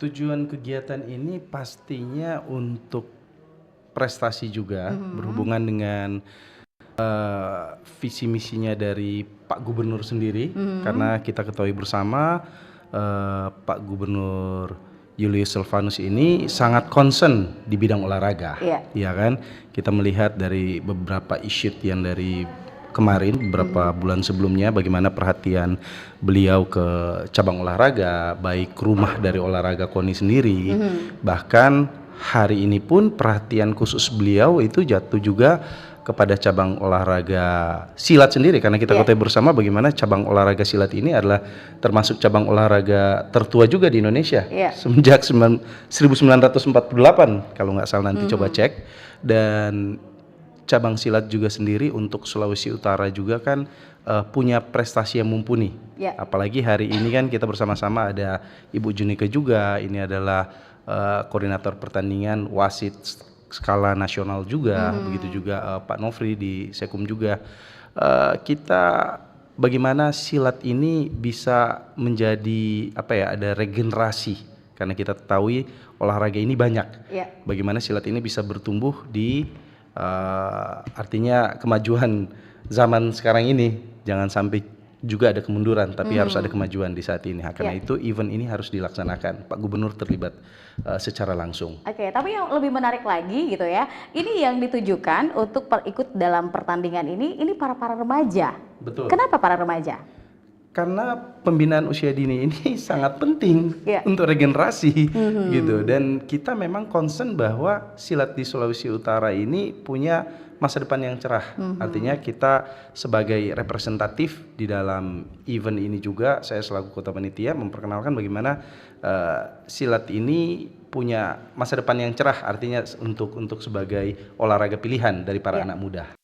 Tujuan kegiatan ini pastinya untuk prestasi juga, berhubungan dengan visi misinya dari Pak Gubernur sendiri, karena kita ketahui bersama Pak Gubernur Julius Silvanus ini sangat concern di bidang olahraga, ya kan? Kita melihat dari beberapa isu yang dari kemarin, beberapa bulan sebelumnya, bagaimana perhatian beliau ke cabang olahraga, baik rumah dari olahraga KONI sendiri, bahkan hari ini pun perhatian khusus beliau itu jatuh juga kepada cabang olahraga silat sendiri, karena kita ketahui bersama bagaimana cabang olahraga silat ini adalah termasuk cabang olahraga tertua juga di Indonesia semenjak 1948 kalau nggak salah, nanti coba cek. Dan cabang silat juga sendiri untuk Sulawesi Utara juga kan punya prestasi yang mumpuni, apalagi hari ini kan kita bersama-sama ada Ibu Junika juga, ini adalah koordinator pertandingan wasit skala nasional juga, begitu juga Pak Nofri di Sekum juga. Kita bagaimana silat ini bisa menjadi ada regenerasi, karena kita ketahui olahraga ini banyak. Bagaimana silat ini bisa bertumbuh di artinya kemajuan zaman sekarang ini, jangan sampai juga ada kemunduran, tapi harus ada kemajuan di saat ini. Karena itu event ini harus dilaksanakan. Pak Gubernur terlibat secara langsung. Tapi yang lebih menarik lagi gitu ya, ini yang ditujukan untuk ikut dalam pertandingan ini para remaja. Betul. Kenapa para remaja? Karena pembinaan usia dini ini sangat penting untuk regenerasi gitu, dan kita memang concern bahwa silat di Sulawesi Utara ini punya masa depan yang cerah. Artinya kita sebagai representatif di dalam event ini juga, saya selaku Kota Panitia memperkenalkan bagaimana silat ini punya masa depan yang cerah, artinya untuk sebagai olahraga pilihan dari para anak muda.